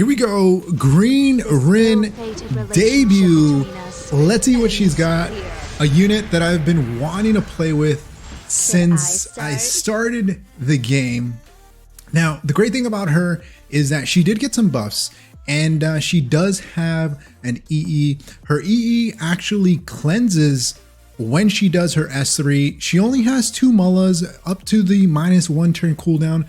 here we go. Green Rin debut. Let's see what she's got. A unit that I've been wanting to play with since I started the game. Now, the great thing about her is that she did get some buffs, and she does have an EE. Her EE actually cleanses when she does her S3. She only has 2 mullahs up to the -1 turn cooldown,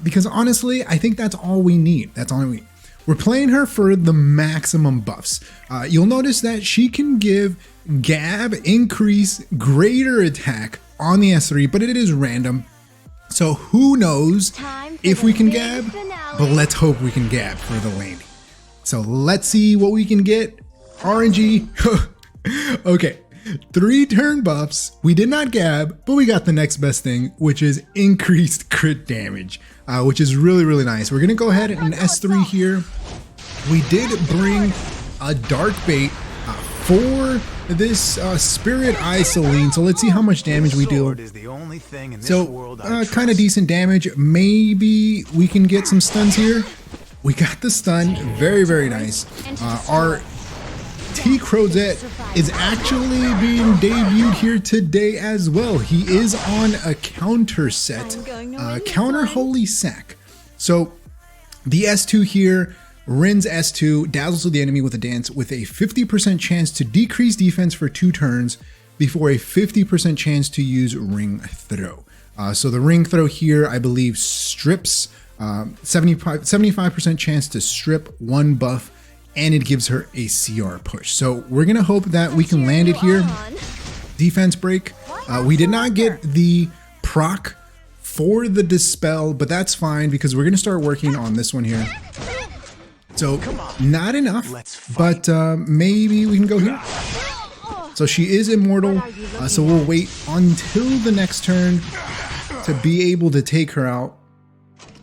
because honestly, I think that's all we need. That's all we need. We're playing her for the maximum buffs. You'll notice that she can give Gab increase greater attack on the S3, but it is random. So who knows if we can Gab, but let's hope we can Gab for the Landy. So let's see what we can get. RNG. Okay, 3 turn buffs. We did not Gab, but we got the next best thing, which is increased crit damage, which is really nice. We're gonna go ahead and S3 here. We did bring a dark bait for this Spirit Eye Celine, so let's see how much damage we do. So kind of decent damage. Maybe we can get some stuns here. We got the stun, very nice. Our T Crozet is actually being debuted here today as well. He is on a counter set, counter holy sack. So the S2 here, Rin's S2 dazzles the enemy with a dance with a 50% chance to decrease defense for 2 turns before a 50% chance to use ring throw. So the ring throw here, I believe, strips 75% chance to strip 1 buff, and it gives her a CR push. So we're gonna hope that we can land it here. Defense break. We did not get the proc for the dispel, but that's fine because we're gonna start working on this one here. So not enough, but maybe we can go here. So she is immortal, so we'll wait until the next turn to be able to take her out.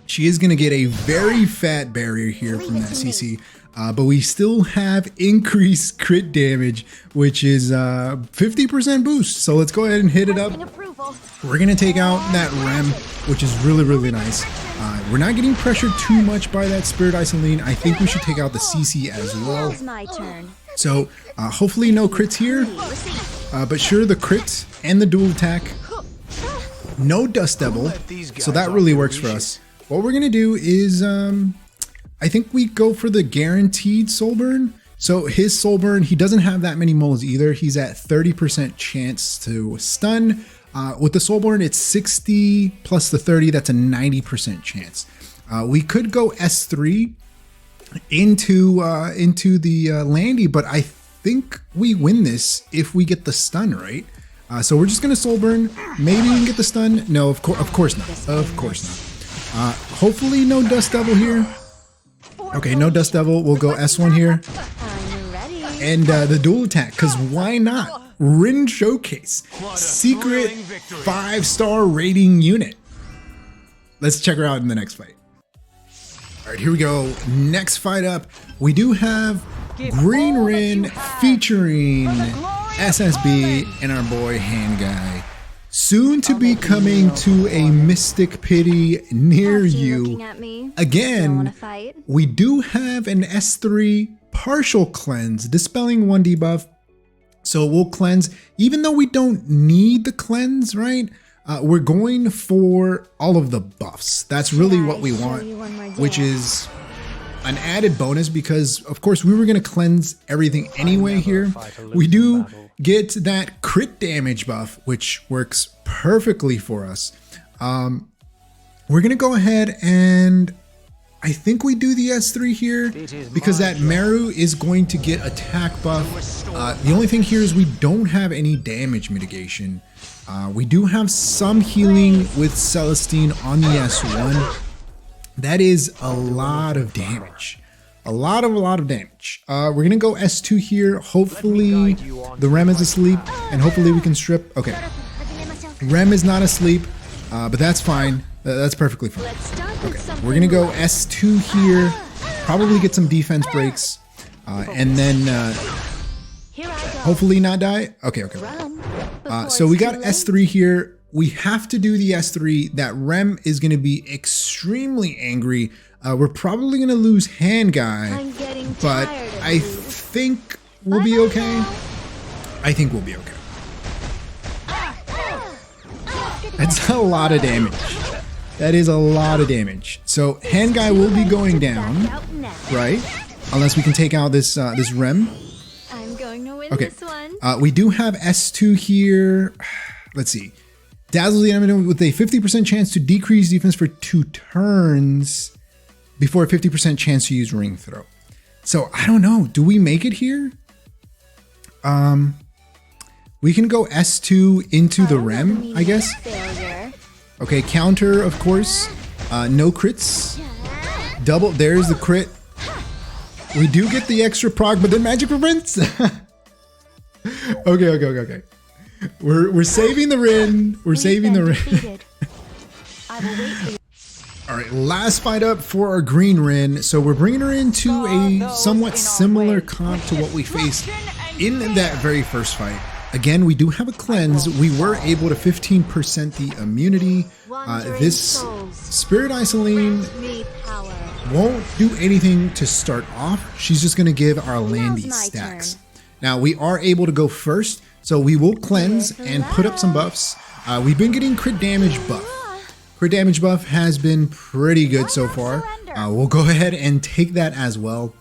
She is going to get a very fat barrier here from that CC, but we still have increased crit damage, which is 50% boost. So let's go ahead and hit it up. We're going to take out that Rem, which is really nice. We're not getting pressured too much by that Spirit Eye Celine. I think we should take out the CC as well. So hopefully no crits here, but sure, the crits and the dual attack. No Dust Devil, so that really works for us. What we're gonna do is, I think we go for the guaranteed soul burn. So his soul burn, he doesn't have that many moles either. He's at 30% chance to stun. With the soul burn, it's 60 plus the 30. That's a 90% chance. We could go S3 into the Landy, but I think we win this if we get the stun, right? So we're just gonna soul burn. Maybe we can get the stun. No, of course not. Of course not. Hopefully no Dust Devil here. Okay, no Dust Devil. We'll go S1 here. And the dual attack, because why not? Rin Showcase. Secret 5-star rating unit. Let's check her out in the next fight. All right, here we go. Next fight up, we do have Green Rin featuring SSB and our boy Hand Guy. Soon to be coming to a Mystic Pity near you. Again, we do have an S3 partial cleanse, dispelling 1 debuff. So we'll cleanse, even though we don't need the cleanse, right? We're going for all of the buffs. That's really what we want, which is an added bonus because, of course, we were going to cleanse everything anyway here. We do get that crit damage buff, which works perfectly for us. We're going to go ahead and I think we do the S3 here because that Meru is going to get attack buff. The only thing here is we don't have any damage mitigation. We do have some healing with Celestine on the S1. That is a lot of damage. A lot of damage. We're gonna go S2 here. Hopefully the Rem is asleep and hopefully we can strip. Okay, Rem is not asleep, but that's fine. That's perfectly fine. Okay, we're gonna go S2 here, probably get some defense breaks, and then hopefully not die. Okay. So we got S3 here. We have to do the S3. That Rem is gonna be extremely angry We're probably going to lose Hand Guy, but I think we'll be okay. I think we'll be okay. That's a lot of damage. That is a lot of damage. So Hand Guy will be going down, right? Unless we can take out this this Rem. I'm going to win okay. this one. We do have S2 here. Let's see. Dazzle the enemy with a 50% chance to decrease defense for 2 turns before a 50% chance to use Ring Throw. So I don't know. Do we make it here? We can go S2 into the Rem, I guess. Okay, counter, of course. No crits. Double, there's the crit. We do get the extra proc, but then magic prevents. Okay. We're saving the Rin. We're saving the Rin. All right, last fight up for our green Rin. So we're bringing her into a somewhat similar comp to what we faced in that very first fight. Again, we do have a cleanse. We were able to 15% the immunity. This Spirit Eye Celine won't do anything to start off. She's just going to give our Landy stacks. Now, we are able to go first, so we will cleanse and put up some buffs. We've been getting crit damage buff. Crit damage buff has been pretty good so far. We'll go ahead and take that as well.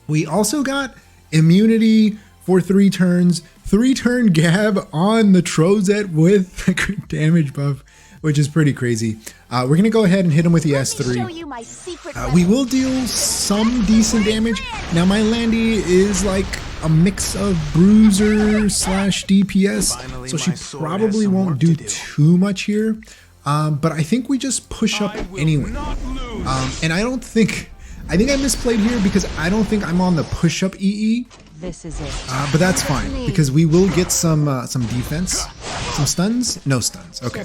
We also got immunity for 3 turns. 3-turn Gab on the Crozet with the crit damage buff, which is pretty crazy. We're going to go ahead and hit him with the S3. We will deal some decent damage. Now, my Landy is like a mix of bruiser slash DPS, so she probably won't do too much here. But I think we just push up anyway. And I think I misplayed here because I don't think I'm on the push-up EE. This is it. But that's fine because we will get some defense, some stuns. No stuns. Okay.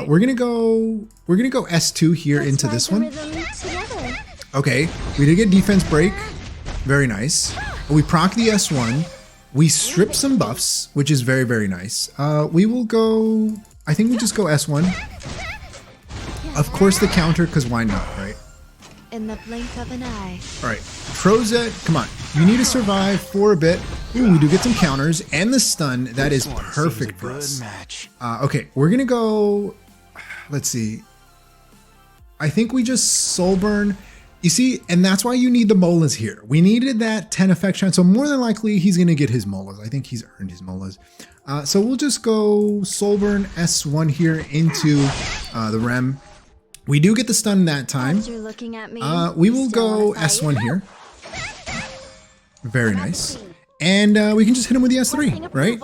We're gonna go S2 here into this one. Okay. We did get defense break. Very nice. We proc the S1. We strip some buffs, which is very, very nice. We will go. I think we just go S1. Of course, the counter, because why not, right? In the blink of an eye. All right, Crozet, come on. You need to survive for a bit. Ooh, we do get some counters and the stun. That is perfect for us. Okay, we're gonna go. Let's see. I think we just soul burn. You see, and that's why you need the molas here. We needed that 10 effect shine, so more than likely he's gonna get his molas. I think he's earned his molas. So we'll just go soul burn S1 here into the Rem. We do get the stun that time. We will go S1 here. Very nice. And we can just hit him with the S3, right?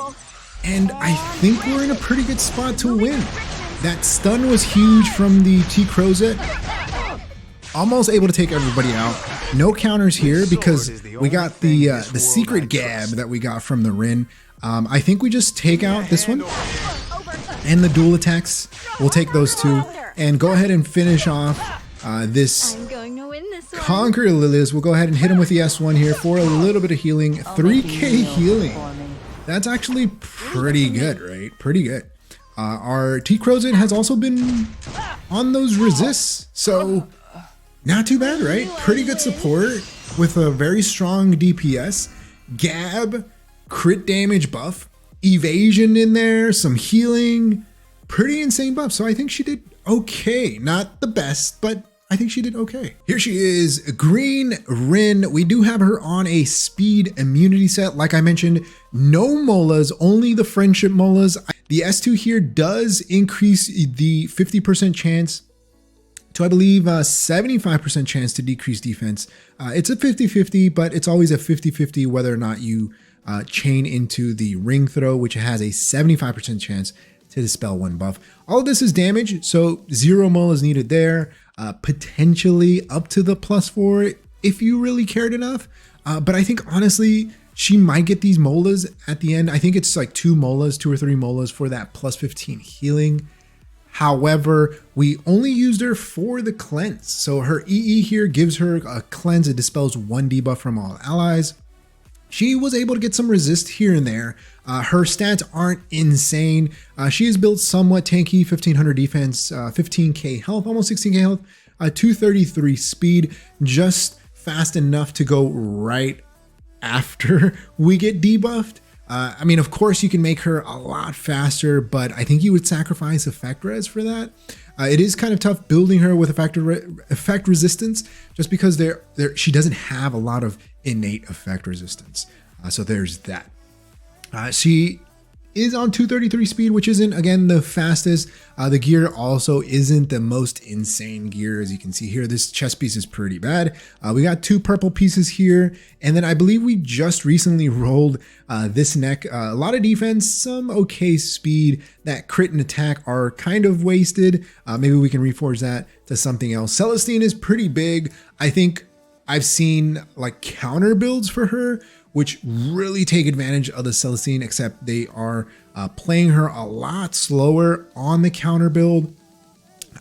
And I think we're in a pretty good spot to win. That stun was huge from the T Crozet. Almost able to take everybody out. No counters here because we got the secret Gab that we got from the Rin. I think we just take out this one. And the dual attacks. We'll take those 2. And go ahead and finish off this Conquer Lilias. We'll go ahead and hit him with the S1 here for a little bit of healing. 3k healing. That's actually pretty good, right? Pretty good. Our T Crozet has also been on those resists. So not too bad, right? Pretty good support with a very strong DPS. Gab, crit damage buff, evasion in there, some healing. Pretty insane buff. So I think she did okay. Not the best, but I think she did okay. Here she is, green Rin. We do have her on a speed immunity set. Like I mentioned, no molas, only the friendship molas. The S2 here does increase the 50% chance to, I believe, 75% chance to decrease defense. It's a 50-50, but it's always a 50-50 whether or not you chain into the ring throw, which has a 75% chance to dispel 1 buff. All of this is damage, so 0 molas needed there. Potentially up to the +4 if you really cared enough. But I think honestly, she might get these molas at the end. I think it's like 2 molas, 2 or 3 molas for that +15 healing. However, we only used her for the cleanse. So her EE here gives her a cleanse. It dispels 1 debuff from all allies. She was able to get some resist here and there. Her stats aren't insane. She is built somewhat tanky, 1500 defense, 15k health, almost 16k health. 233 speed, just fast enough to go right after we get debuffed. I mean, of course, you can make her a lot faster, but I think you would sacrifice effect res for that. It is kind of tough building her with effect resistance, just because she doesn't have a lot of innate effect resistance. So there's that. She is on 233 speed, which isn't, again, the fastest. The gear also isn't the most insane gear. As you can see here, this chest piece is pretty bad. We got 2 purple pieces here. And then I believe we just recently rolled this neck. A lot of defense, some okay speed. That crit and attack are kind of wasted. Maybe we can reforge that to something else. Celestine is pretty big. I think I've seen like counter builds for her, which really take advantage of the Celestine, except they are playing her a lot slower on the counter build.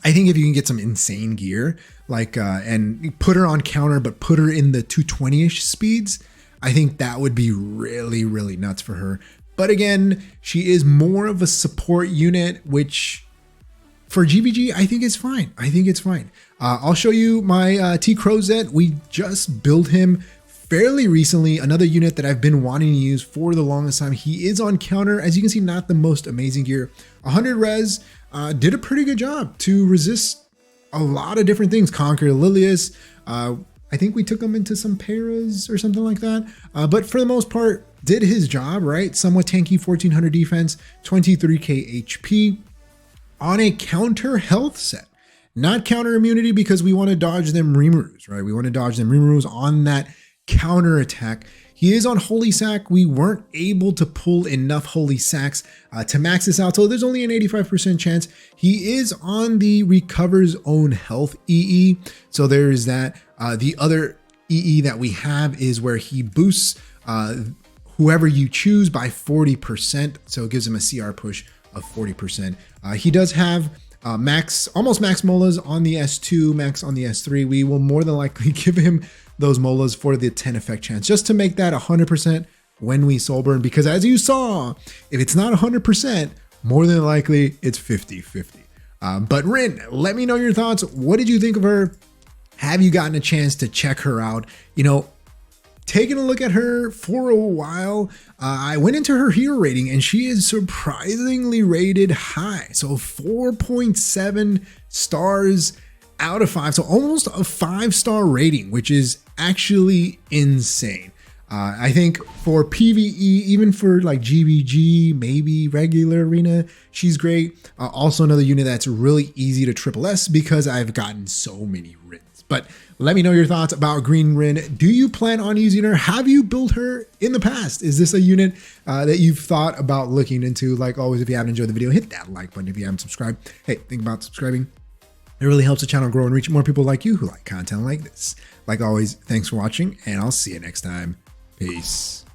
I think if you can get some insane gear, like and put her on counter, but put her in the 220-ish speeds, I think that would be really, really nuts for her. But again, she is more of a support unit, which for GVG, I think it's fine. I think it's fine. I'll show you my T Crozet. We just built him fairly recently, another unit that I've been wanting to use for the longest time. He is on counter, as you can see, not the most amazing gear. 100 res, did a pretty good job to resist a lot of different things. Conquer Lilias, I think we took him into some paras or something like that. But for the most part, did his job, right? Somewhat tanky, 1400 defense, 23k HP on a counter health set. Not counter immunity, because we want to dodge them Rimus, right? We want to dodge them Rimus on that counter attack. He is on Holy Sack. We weren't able to pull enough Holy Sacks to max this out, so there's only an 85% chance. He is on the recovers own health EE, so there is that. The other EE that we have is where he boosts whoever you choose by 40%, so it gives him a CR push of 40%. He does have almost max molas on the S2, max on the S3. We will more than likely give him those molas for the 10 effect chance, just to make that 100% when we soul burn, because as you saw, if it's not 100%, more than likely it's 50-50. But Rin, let me know your thoughts. What did you think of her? Have you gotten a chance to check her out? You know, taking a look at her for a while, I went into her hero rating and she is surprisingly rated high. So 4.7 stars out of 5. So almost a 5-star rating, which is actually insane. I think for PvE, even for like GVG, maybe regular arena, she's great. Also another unit that's really easy to triple S because I've gotten so many Rins. But let me know your thoughts about Green Rin. Do you plan on using her? Have you built her in the past? Is this a unit that you've thought about looking into? Like always, if you haven't enjoyed the video, hit that like button. If you haven't subscribed, hey, think about subscribing. It really helps the channel grow and reach more people like you who like content like this. Like always, thanks for watching, and I'll see you next time. Peace.